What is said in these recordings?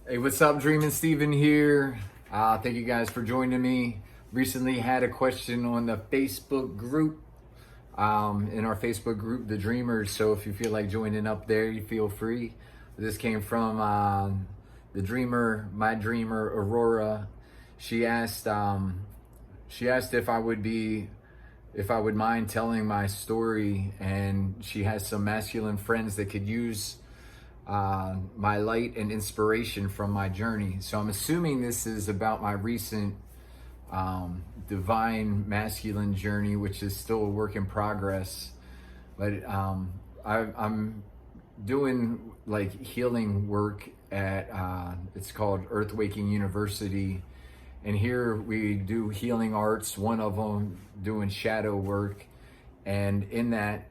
Hey, what's up, Dreamin' Steven here. Thank you guys for joining me. Recently had a question on the Facebook group, in our Facebook group, The Dreamers. So if you feel like joining up there, you feel free. This came from the dreamer, my dreamer, Aurora. She asked, if I would mind telling my story, and she has some masculine friends that could use my light and inspiration from my journey. So I'm assuming this is about my recent divine masculine journey, which is still a work in progress. But I'm doing like healing work at it's called Earth Waking University, and here we do healing arts. One of them doing shadow work, and in that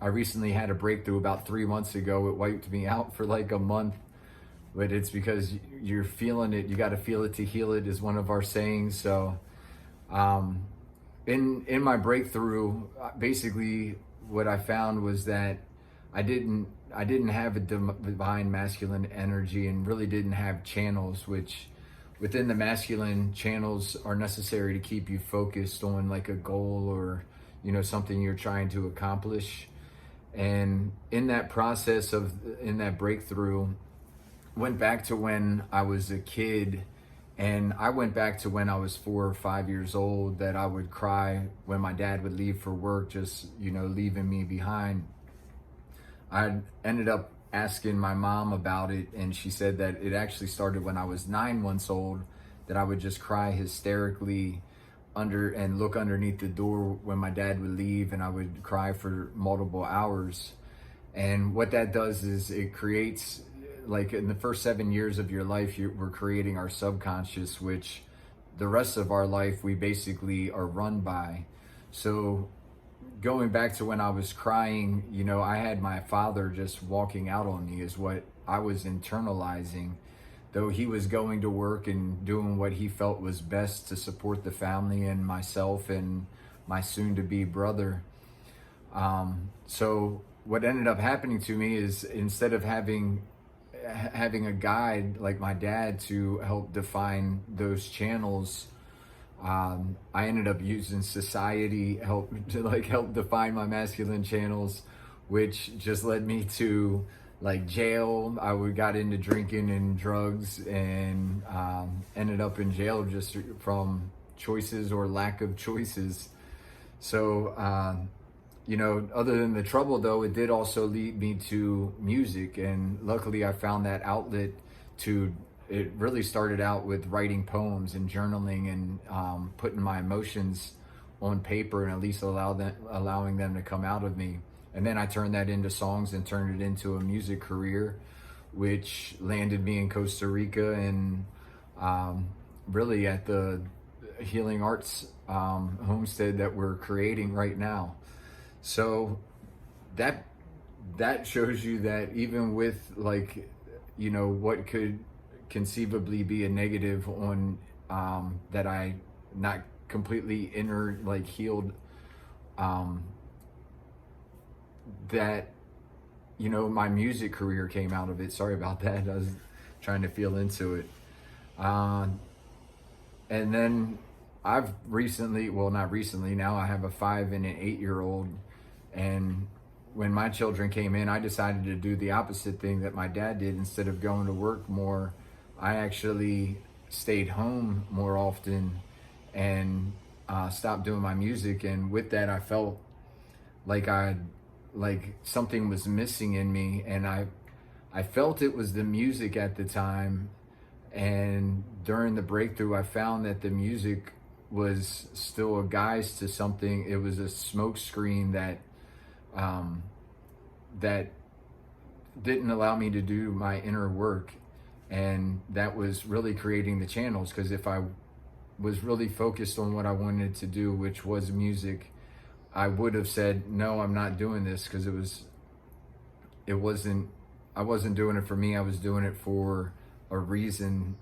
I recently had a breakthrough about 3 months ago. It wiped me out for like a month, but it's because you're feeling it. You got to feel it to heal it, is one of our sayings. So, in my breakthrough, basically what I found was that I didn't have a divine masculine energy, and really didn't have channels, which within the masculine channels are necessary to keep you focused on like a goal, or something you're trying to accomplish. And in that process of in that breakthrough, went back to when I was a kid, and I went back to when I was 4 or 5 years old, that I would cry when my dad would leave for work, just leaving me behind. I ended up asking my mom about it, and she said that it actually started when I was 9 months old, that I would just cry hysterically and look underneath the door when my dad would leave, and I would cry for multiple hours. And what that does is it creates, like, in the first 7 years of your life, we're creating our subconscious, which the rest of our life we basically are run by. So going back to when I was crying, I had my father just walking out on me, is what I was internalizing, though he was going to work and doing what he felt was best to support the family and myself and my soon-to-be brother. So what ended up happening to me is, instead of having a guide like my dad to help define those channels, I ended up using society help define my masculine channels, which just led me to like jail. Got into drinking and drugs, and ended up in jail just from choices or lack of choices. So other than the trouble, though, it did also lead me to music, and luckily I found that outlet to. It really started out with writing poems and journaling, and putting my emotions on paper, and at least allowing them to come out of me. And then I turned that into songs and turned it into a music career, which landed me in Costa Rica, and really at the healing arts homestead that we're creating right now. So that shows you that even with what could conceivably be a negative on that I not completely healed, that my music career came out of it. Sorry about that, I was trying to feel into it. And then I've recently, well, not recently, now I have a 5 and an 8 year old, and when my children came in, I decided to do the opposite thing that my dad did. Instead of going to work more, I actually stayed home more often, and stopped doing my music. And with that, I felt like something was missing in me, and I felt it was the music at the time. And during the breakthrough, I found that the music was still a guise to something. It was a smoke screen that that didn't allow me to do my inner work. And that was really creating the channels, because if I was really focused on what I wanted to do, which was music, I would have said, no, I'm not doing this, because I wasn't doing it for me. I was doing it for a reason.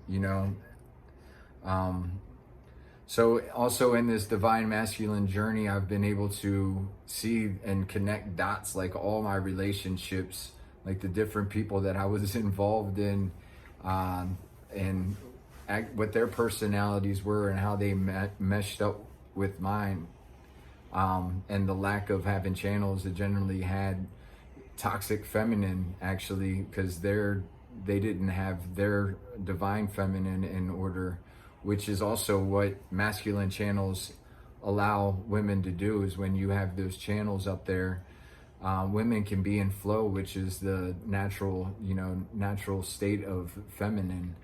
So also in this divine masculine journey, I've been able to see and connect dots, like all my relationships, like the different people that I was involved in, and what their personalities were and how they meshed up with mine. And the lack of having channels that generally had toxic feminine, actually, because they didn't have their divine feminine in order, which is also what masculine channels allow women to do. Is when you have those channels up there, women can be in flow, which is the natural state of feminine.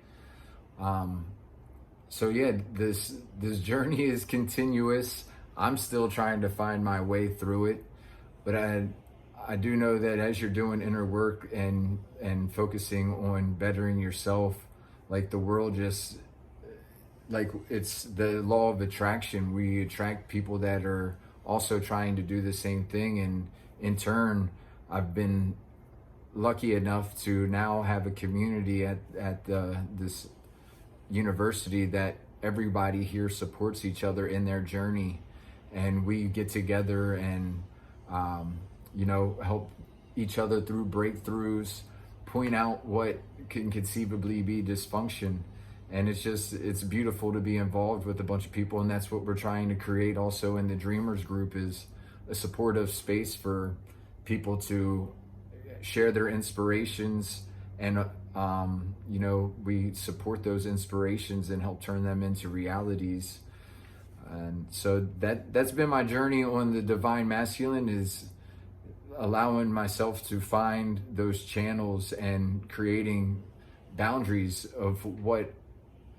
So yeah, this journey is continuous. I'm still trying to find my way through it, but I do know that as you're doing inner work and focusing on bettering yourself, like the world just, like, it's the law of attraction. We attract people that are also trying to do the same thing, and in turn, I've been lucky enough to now have a community at this university that everybody here supports each other in their journey, and we get together and help each other through breakthroughs, point out what can conceivably be dysfunction. And it's beautiful to be involved with a bunch of people, and that's what we're trying to create also in the Dreamers group, is a supportive space for people to share their inspirations, and we support those inspirations and help turn them into realities. And so that's been my journey on the divine masculine, is allowing myself to find those channels and creating boundaries of what,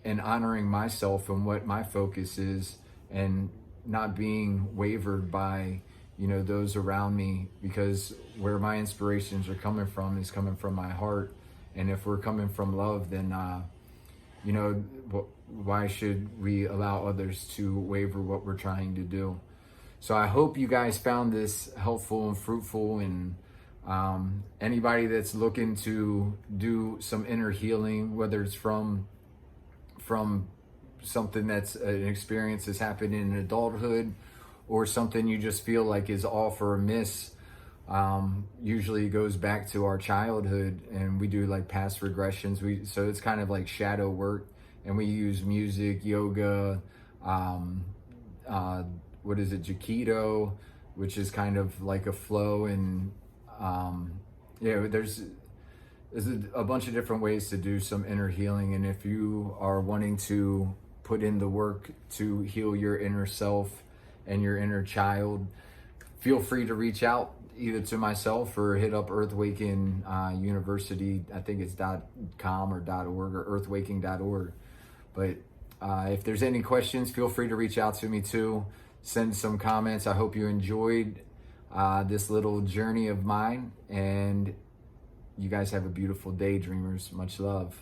and honoring myself and what my focus is, and not being wavered by those around me, because where my inspirations are coming from is coming from my heart. And if we're coming from love, then why should we allow others to waver what we're trying to do? So I hope you guys found this helpful and fruitful, and anybody that's looking to do some inner healing, whether it's from something that's an experience that's happened in adulthood, or something you just feel like is off or amiss, usually it goes back to our childhood, and we do like past regressions. So it's kind of like shadow work, and we use music, yoga, Aikido, which is kind of like a flow, and there's a bunch of different ways to do some inner healing. And if you are wanting to put in the work to heal your inner self and your inner child, feel free to reach out either to myself or hit up Earthwaking University. I think it's .com or .org or earthwaking.org. But if there's any questions, feel free to reach out to me too. Send some comments. I hope you enjoyed this little journey of mine, and you guys have a beautiful day, dreamers. Much love.